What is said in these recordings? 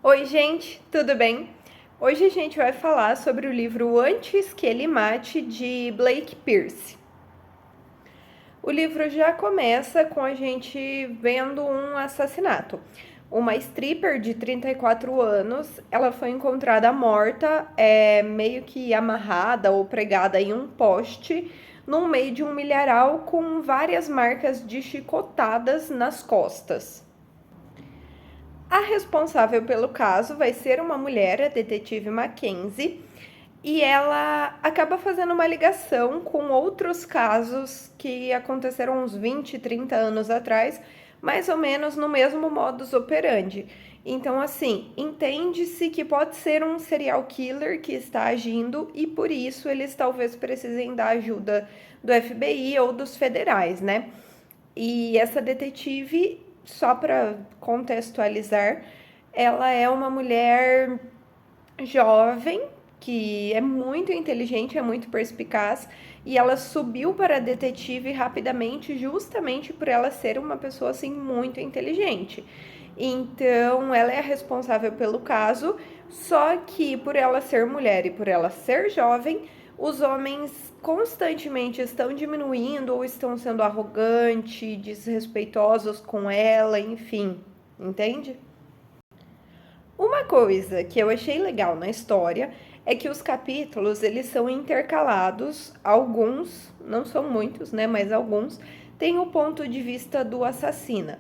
Oi, gente, tudo bem? Hoje a gente vai falar sobre o livro Antes que Ele Mate, de Blake Pierce. O livro já começa com a gente vendo um assassinato. Uma stripper de 34 anos, ela foi encontrada morta, meio que amarrada ou pregada em um poste, no meio de um milharal com várias marcas de chicotadas nas costas. A responsável pelo caso vai ser uma mulher, a detetive Mackenzie, e ela acaba fazendo uma ligação com outros casos que aconteceram uns 20, 30 anos atrás, mais ou menos no mesmo modus operandi. Então, assim, entende-se que pode ser um serial killer que está agindo e por isso eles talvez precisem da ajuda do FBI ou dos federais, né? E essa detetive, só para contextualizar, ela é uma mulher jovem que é muito inteligente, é muito perspicaz e ela subiu para detetive rapidamente justamente por ela ser uma pessoa assim muito inteligente. Então, ela é a responsável pelo caso, só que por ela ser mulher e por ela ser jovem, os homens constantemente estão diminuindo ou estão sendo arrogantes, desrespeitosos com ela, enfim, entende? Uma coisa que eu achei legal na história é que os capítulos eles são intercalados, alguns, não são muitos, né, mas alguns têm o ponto de vista do assassino,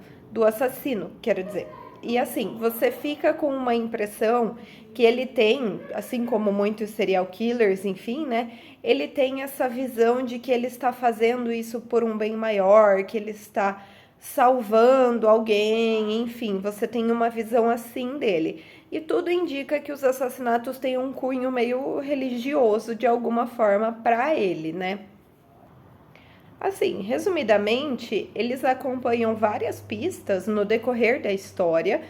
quero dizer. E assim, você fica com uma impressão que ele tem, assim como muitos serial killers, enfim, né? Ele tem essa visão de que ele está fazendo isso por um bem maior, que ele está salvando alguém, enfim, você tem uma visão assim dele. E tudo indica que os assassinatos têm um cunho meio religioso de alguma forma para ele, né? Assim, resumidamente, eles acompanham várias pistas no decorrer da história,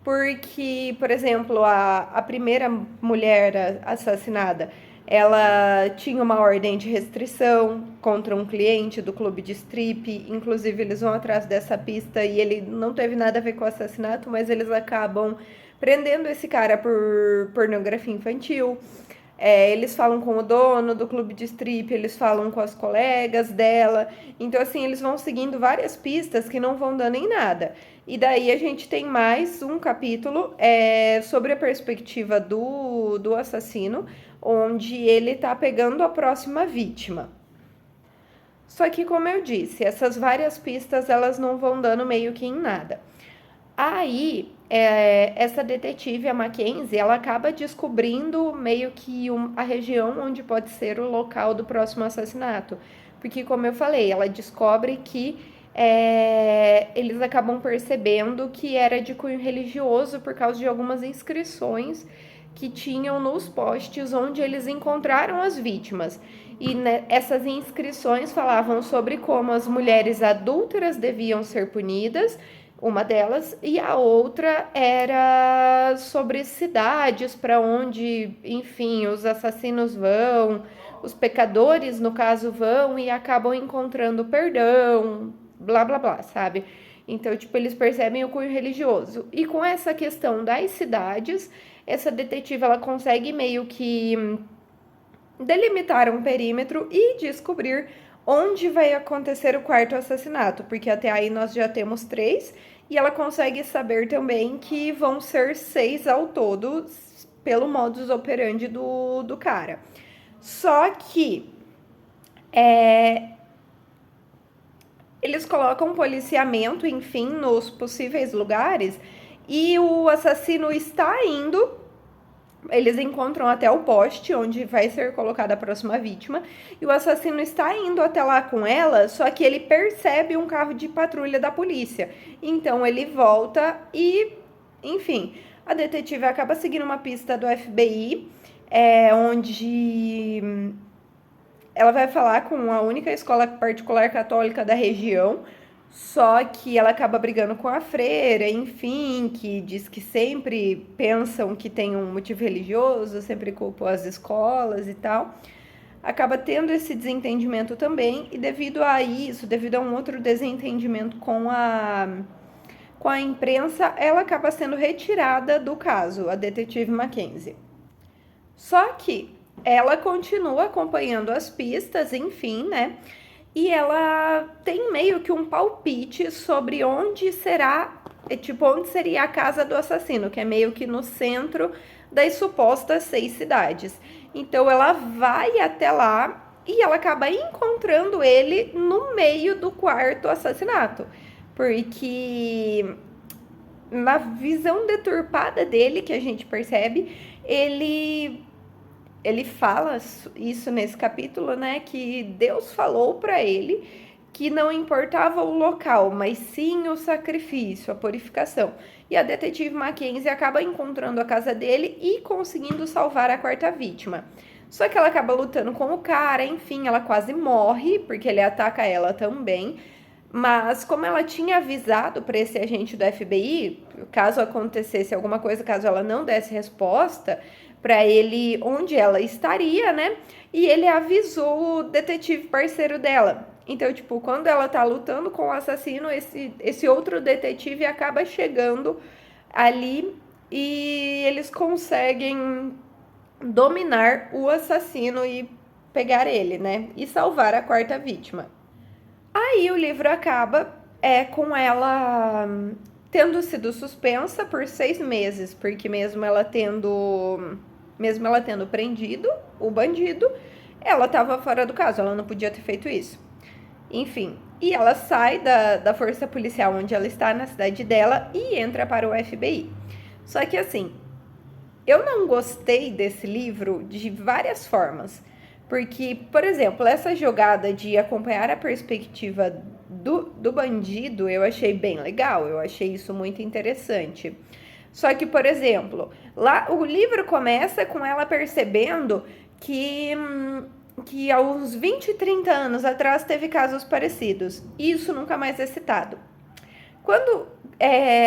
porque, por exemplo, a primeira mulher assassinada, ela tinha uma ordem de restrição contra um cliente do clube de strip, inclusive eles vão atrás dessa pista e ele não teve nada a ver com o assassinato, mas eles acabam prendendo esse cara por pornografia infantil. Eles falam com o dono do clube de strip, eles falam com as colegas dela. Então, assim, eles vão seguindo várias pistas que não vão dando em nada. E daí a gente tem mais um capítulo sobre a perspectiva do assassino, onde ele tá pegando a próxima vítima. Só que, como eu disse, essas várias pistas elas não vão dando meio que em nada. Aí, essa detetive, a Mackenzie, ela acaba descobrindo meio que a região onde pode ser o local do próximo assassinato. Porque, como eu falei, ela descobre que eles acabam percebendo que era de cunho religioso por causa de algumas inscrições que tinham nos postes onde eles encontraram as vítimas. E né, essas inscrições falavam sobre como as mulheres adúlteras deviam ser punidas, uma delas, e a outra era sobre cidades para onde, enfim, os assassinos vão, os pecadores, no caso, vão e acabam encontrando perdão, blá blá blá, sabe? Então, tipo, eles percebem o cunho religioso. E com essa questão das cidades, essa detetive ela consegue meio que delimitar um perímetro e descobrir onde vai acontecer o quarto assassinato, porque até aí nós já temos 3 e ela consegue saber também que vão ser 6 ao todo pelo modus operandi do cara. Só que eles colocam policiamento, enfim, nos possíveis lugares e o assassino está indo. Eles encontram até o poste onde vai ser colocada a próxima vítima e o assassino está indo até lá com ela, só que ele percebe um carro de patrulha da polícia. Então ele volta e, enfim, a detetive acaba seguindo uma pista do FBI, onde ela vai falar com a única escola particular católica da região, só que ela acaba brigando com a freira, enfim, que diz que sempre pensam que tem um motivo religioso, sempre culpam as escolas e tal. Acaba tendo esse desentendimento também, e devido a isso, devido a um outro desentendimento com com a imprensa, ela acaba sendo retirada do caso, a detetive Mackenzie. Só que ela continua acompanhando as pistas, enfim, né? E ela tem meio que um palpite sobre onde será, onde seria a casa do assassino, que é meio que no centro das supostas 6 cidades. Então ela vai até lá e ela acaba encontrando ele no meio do quarto assassinato. Porque na visão deturpada dele, que a gente percebe, ele fala isso nesse capítulo, né? Que Deus falou para ele que não importava o local, mas sim o sacrifício, a purificação. E a detetive Mackenzie acaba encontrando a casa dele e conseguindo salvar a quarta vítima. Só que ela acaba lutando com o cara, enfim, ela quase morre, porque ele ataca ela também. Mas como ela tinha avisado para esse agente do FBI, caso acontecesse alguma coisa, caso ela não desse resposta para ele onde ela estaria, né? E ele avisou o detetive parceiro dela. Então, quando ela tá lutando com o assassino, esse outro detetive acaba chegando ali e eles conseguem dominar o assassino e pegar ele, né? E salvar a quarta vítima. Aí o livro acaba com ela tendo sido suspensa por 6 meses, porque mesmo ela tendo prendido o bandido, ela estava fora do caso, ela não podia ter feito isso. Enfim, e ela sai da força policial onde ela está, na cidade dela, e entra para o FBI. Só que assim, eu não gostei desse livro de várias formas. Porque, por exemplo, essa jogada de acompanhar a perspectiva do bandido, eu achei bem legal, eu achei isso muito interessante. Só que, por exemplo, lá o livro começa com ela percebendo que há uns 20, 30 anos atrás teve casos parecidos. Isso nunca mais é citado. Quando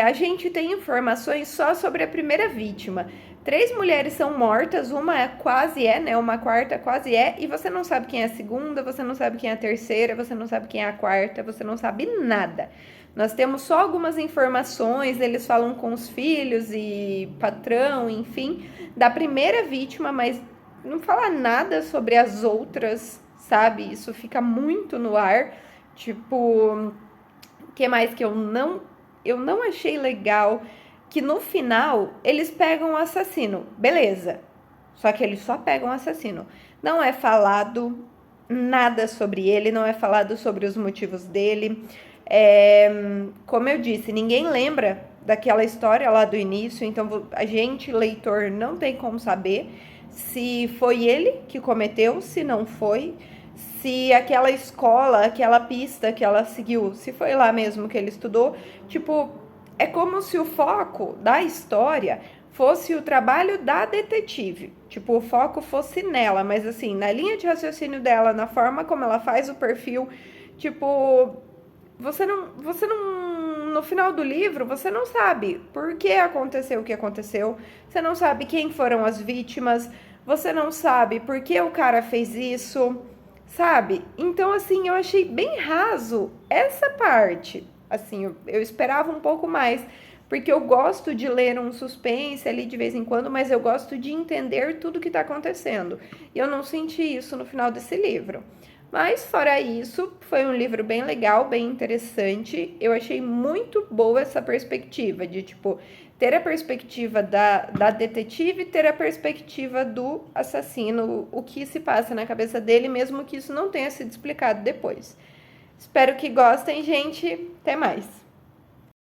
a gente tem informações só sobre a primeira vítima, 3 mulheres são mortas, uma quase né? Uma quarta quase e você não sabe quem é a segunda, você não sabe quem é a terceira, você não sabe quem é a quarta, você não sabe nada. Nós temos só algumas informações, eles falam com os filhos e patrão, enfim, da primeira vítima, mas não fala nada sobre as outras, sabe? Isso fica muito no ar. O que mais que eu não achei legal? Que no final eles pegam o assassino, beleza. Só que eles só pegam o assassino. Não é falado nada sobre ele, não é falado sobre os motivos dele. Como eu disse, ninguém lembra daquela história lá do início, então a gente, leitor, não tem como saber se foi ele que cometeu, se não foi, se aquela escola, aquela pista que ela seguiu, se foi lá mesmo que ele estudou, é como se o foco da história fosse o trabalho da detetive. O foco fosse nela, mas assim, na linha de raciocínio dela, na forma como ela faz o perfil, você não, no final do livro, você não sabe por que aconteceu o que aconteceu, você não sabe quem foram as vítimas, você não sabe por que o cara fez isso, sabe? Então, assim, eu achei bem raso essa parte. Assim, eu esperava um pouco mais, porque eu gosto de ler um suspense ali de vez em quando, mas eu gosto de entender tudo que está acontecendo. E eu não senti isso no final desse livro. Mas, fora isso, foi um livro bem legal, bem interessante. Eu achei muito boa essa perspectiva de, ter a perspectiva da detetive e ter a perspectiva do assassino, o que se passa na cabeça dele, mesmo que isso não tenha sido explicado depois. Espero que gostem, gente. Até mais!